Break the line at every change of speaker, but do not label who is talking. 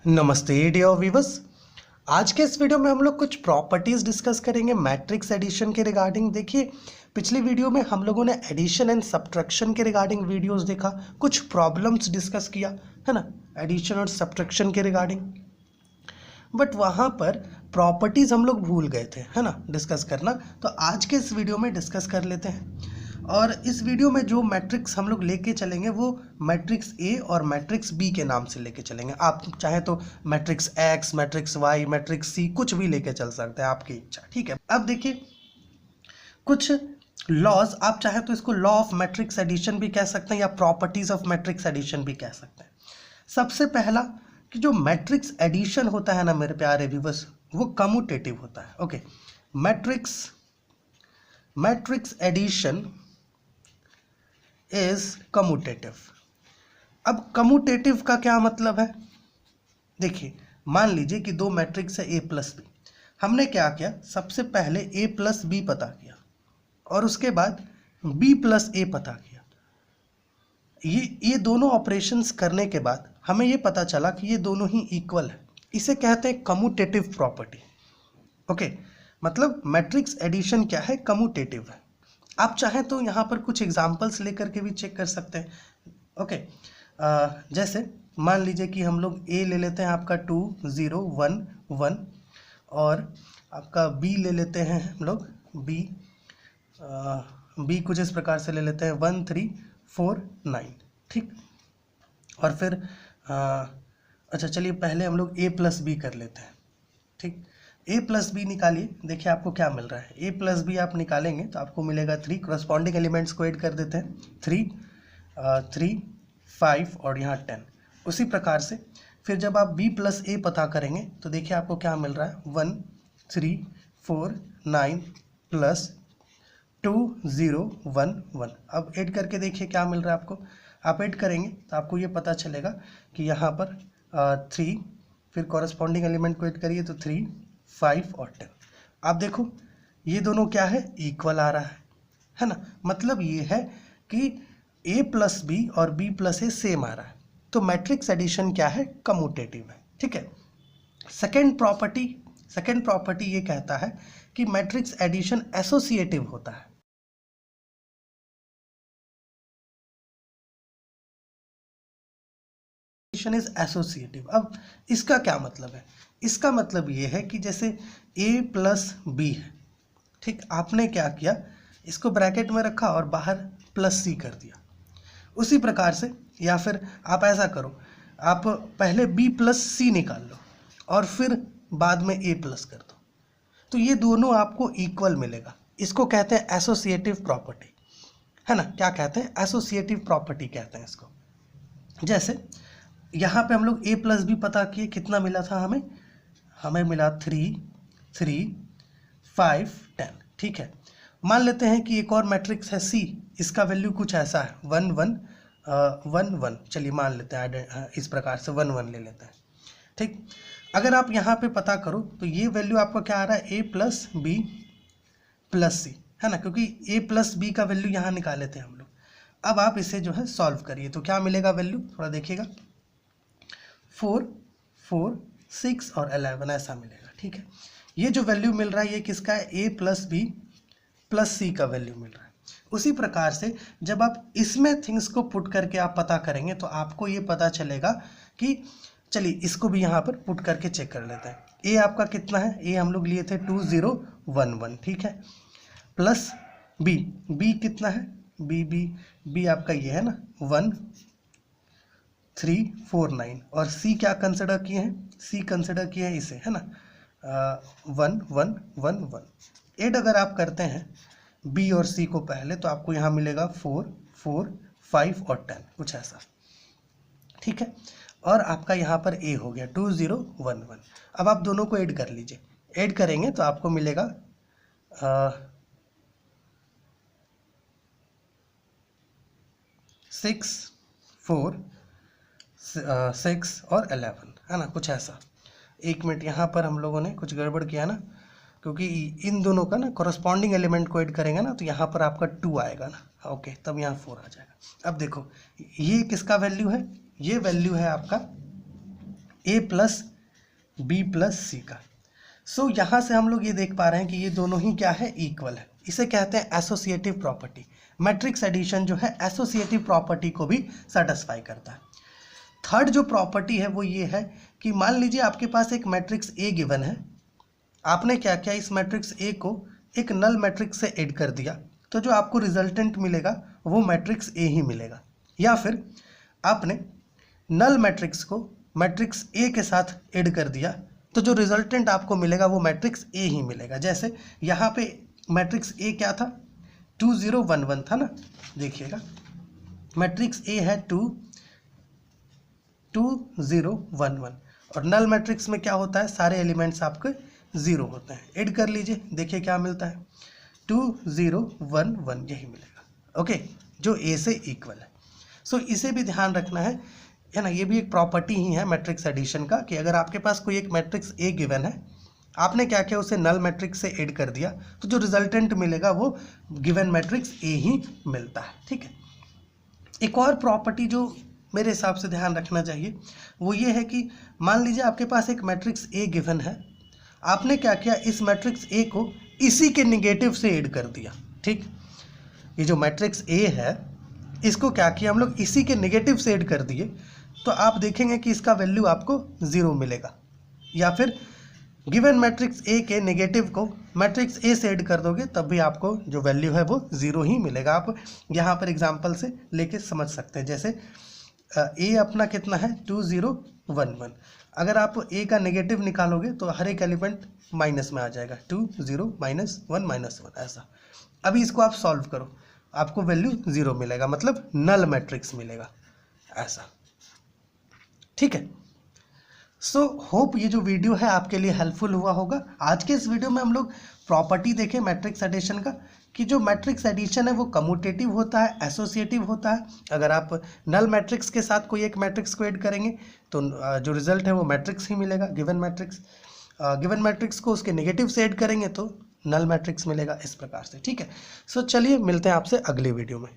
नमस्ते dear viewers. आज के इस वीडियो में हम लोग कुछ प्रॉपर्टीज़ डिस्कस करेंगे मैट्रिक्स एडिशन के रिगार्डिंग। देखिए, पिछली वीडियो में हम लोगों ने एडिशन एंड सब्ट्रैक्शन के रिगार्डिंग वीडियोस देखा, कुछ प्रॉब्लम्स डिस्कस किया है ना, एडिशन और सब्ट्रैक्शन के रिगार्डिंग। बट वहाँ पर प्रॉपर्टीज़ हम लोग भूल गए थे, है ना, डिस्कस करना। तो आज के इस वीडियो में डिस्कस कर लेते हैं। और इस वीडियो में जो मैट्रिक्स हम लोग लेके चलेंगे वो मैट्रिक्स ए और मैट्रिक्स बी के नाम से लेके चलेंगे। आप चाहे तो matrix X, matrix Y, matrix C कुछ भी लेके चल सकते हैं, आपकी इच्छा। ठीक है, अब देखिए कुछ लॉज, आप चाहे तो इसको लॉ ऑफ मैट्रिक्स एडिशन भी कह सकते हैं या प्रॉपर्टीज ऑफ मैट्रिक्स एडिशन भी कह सकते हैं। सबसे पहला कि जो मैट्रिक्स एडिशन होता है ना मेरे प्यारे व्यूअर्स, वो कम्यूटेटिव होता है। Okay, matrix addition is commutative. अब कम्यूटेटिव का क्या मतलब है? देखिए, मान लीजिए कि दो मैट्रिक्स है ए प्लस बी। हमने क्या किया, सबसे पहले ए प्लस बी पता किया और उसके बाद बी प्लस ए पता किया। ये दोनों ऑपरेशंस करने के बाद हमें ये पता चला कि ये दोनों ही इक्वल है। इसे कहते हैं कम्यूटेटिव प्रॉपर्टी। ओके, मतलब मैट्रिक्स एडिशन क्या है, कम्यूटेटिव है। आप चाहें तो यहाँ पर कुछ एग्जांपल्स लेकर के भी चेक कर सकते हैं। ओके, जैसे मान लीजिए कि हम लोग ए ले लेते हैं आपका 2 0 1 1 और आपका बी ले लेते हैं हम लोग बी कुछ इस प्रकार से ले लेते हैं 1 3 4 9। ठीक, और फिर अच्छा चलिए पहले हम लोग ए प्लस बी कर लेते हैं। ठीक, ए प्लस बी निकालिए, देखिए आपको क्या मिल रहा है। ए प्लस बी आप निकालेंगे तो आपको मिलेगा 3। करस्पॉन्डिंग एलिमेंट्स को ऐड कर देते हैं, 3 5 और यहाँ 10। उसी प्रकार से फिर जब आप बी प्लस ए पता करेंगे तो देखिए आपको क्या मिल रहा है, 1 3 4 9 प्लस 2 0 1 1। अब ऐड करके देखिए क्या मिल रहा है आपको। आप ऐड करेंगे तो आपको ये पता चलेगा कि यहाँ पर 3, फिर कॉरस्पॉन्डिंग एलिमेंट को ऐड करिए तो 3 5 और 10। आप देखो ये दोनों क्या है, इक्वल आ रहा है ना। मतलब ये है कि a प्लस बी और b प्लस ए सेम आ रहा है। तो मैट्रिक्स एडिशन क्या है, कम्यूटेटिव है। ठीक है, सेकेंड प्रॉपर्टी ये कहता है कि मैट्रिक्स एडिशन एसोसिएटिव होता है। Is associative. अब इसका क्या मतलब है? इसका मतलब ये है कि जैसे a प्लस बी है, ठीक, आपने क्या किया, इसको ब्रैकेट में रखा और बाहर प्लस सी कर दिया। उसी प्रकार से, या फिर आप ऐसा करो, आप पहले b प्लस सी निकाल लो और फिर बाद में a प्लस कर दो, तो ये दोनों आपको इक्वल मिलेगा। इसको कहते हैं एसोसिएटिव प्रॉपर्टी, है ना। क्या कहते हैं, एसोसिएटिव प्रॉपर्टी कहते हैं इसको। जैसे यहाँ पे हम लोग a प्लस बी पता किए, कितना मिला था हमें मिला 3 3 5 10। ठीक है, मान लेते हैं कि एक और मैट्रिक्स है C, इसका वैल्यू कुछ ऐसा है 1 1 1 1। चलिए मान लेते हैं इस प्रकार से 1 1 ले लेते हैं। ठीक, अगर आप यहाँ पे पता करो तो ये वैल्यू आपका क्या आ रहा है, a प्लस बी प्लस सी, है ना, क्योंकि a प्लस बी का वैल्यू यहाँ निकाले थे हम लोग। अब आप इसे जो है सॉल्व करिए तो क्या मिलेगा वैल्यू, थोड़ा देखिएगा, 4 4 6 और 11 ऐसा मिलेगा। ठीक है, ये जो वैल्यू मिल रहा है ये किसका है, a प्लस बी प्लस सी का वैल्यू मिल रहा है। उसी प्रकार से जब आप इसमें थिंग्स को पुट करके आप पता करेंगे तो आपको ये पता चलेगा कि, चलिए इसको भी यहाँ पर पुट करके चेक कर लेते हैं। a आपका कितना है, a हम लोग लिए थे 2 0 1 1। ठीक है, प्लस b कितना है, b आपका ये है ना 1 3 4 9। और c क्या कंसिडर किए हैं, c कंसिडर किए हैं इसे, है ना, 1 1 1 1। ऐड अगर आप करते हैं b और c को पहले तो आपको यहाँ मिलेगा 4 4 5 और 10, कुछ ऐसा। ठीक है, और आपका यहाँ पर a हो गया 2 0 1 1। अब आप दोनों को ऐड कर लीजिए, ऐड करेंगे तो आपको मिलेगा 6 4 6 और 11, है ना, कुछ ऐसा। एक मिनट, यहाँ पर हम लोगों ने कुछ गड़बड़ किया ना, क्योंकि इन दोनों का ना कॉरस्पॉन्डिंग एलिमेंट को ऐड करेंगे ना तो यहाँ पर आपका 2 आएगा ना। ओके, तब यहाँ 4 आ जाएगा। अब देखो ये किसका वैल्यू है, ये वैल्यू है आपका ए प्लस बी प्लस सी का। सो यहाँ से हम लोग ये देख पा रहे हैं कि ये दोनों ही क्या है, इक्वल है। इसे कहते हैं एसोसिएटिव प्रॉपर्टी। मैट्रिक्स एडिशन जो है एसोसिएटिव प्रॉपर्टी को भी सेटिस्फाई करता है। थर्ड जो प्रॉपर्टी है वो ये है कि मान लीजिए आपके पास एक मैट्रिक्स ए गिवन है, आपने क्या किया, इस मैट्रिक्स ए को एक नल मैट्रिक्स से ऐड कर दिया, तो जो आपको रिजल्टेंट मिलेगा वो मैट्रिक्स ए ही मिलेगा। या फिर आपने नल मैट्रिक्स को मैट्रिक्स ए के साथ ऐड कर दिया, तो जो रिजल्टेंट आपको मिलेगा वो मैट्रिक्स ए ही मिलेगा। जैसे यहाँ पे मैट्रिक्स ए क्या था, 2 0 1 1 था ना। देखिएगा मैट्रिक्स ए है 2 2 0 1 1 और नल मैट्रिक्स में क्या होता है, सारे एलिमेंट्स आपके 0 होते हैं। ऐड कर लीजिए, देखिए क्या मिलता है, 2 0 1 1 यही मिलेगा। ओके, जो ए से इक्वल है। सो इसे भी ध्यान रखना है ना। ये भी एक प्रॉपर्टी ही है मैट्रिक्स एडिशन का कि अगर आपके पास कोई एक मैट्रिक्स ए गिवन है, आपने क्या किया, उसे नल मैट्रिक्स से ऐड कर दिया, तो जो रिजल्टेंट मिलेगा वो गिवन मैट्रिक्स ए ही मिलता है। ठीक है। एक और प्रॉपर्टी जो मेरे हिसाब से ध्यान रखना चाहिए वो ये है कि मान लीजिए आपके पास एक मैट्रिक्स ए गिवन है, आपने क्या किया, इस मैट्रिक्स ए को इसी के निगेटिव से ऐड कर दिया। ठीक, ये जो मैट्रिक्स ए है इसको क्या किया हम लोग, इसी के निगेटिव से ऐड कर दिए, तो आप देखेंगे कि इसका वैल्यू आपको 0 मिलेगा। या फिर गिवन मैट्रिक्स ए के नेगेटिव को मैट्रिक्स ए से ऐड कर दोगे तब भी आपको जो वैल्यू है वो 0 ही मिलेगा। आप यहाँ पर एग्जांपल से लेके समझ सकते हैं। जैसे ए अपना कितना है, 2 0 1 1। अगर आप ए का नेगेटिव निकालोगे तो हर एक एलिमेंट माइनस में आ जाएगा, 2 0 -1 -1 ऐसा। अभी इसको आप सॉल्व करो, आपको वैल्यू 0 मिलेगा, मतलब नल मैट्रिक्स मिलेगा ऐसा। ठीक है। सो होप ये जो वीडियो है आपके लिए हेल्पफुल हुआ होगा। आज के इस वीडियो में हम लोग प्रॉपर्टी देखें मैट्रिक्स एडिशन का, कि जो मैट्रिक्स एडिशन है वो कम्यूटेटिव होता है, एसोसिएटिव होता है। अगर आप नल मैट्रिक्स के साथ कोई एक मैट्रिक्स को ऐड करेंगे तो जो रिजल्ट है वो मैट्रिक्स ही मिलेगा, गिवन मैट्रिक्स। गिवन मैट्रिक्स को उसके नेगेटिव से ऐड करेंगे तो नल मैट्रिक्स मिलेगा, इस प्रकार से। ठीक है। सो चलिए मिलते हैं आपसे अगले वीडियो में।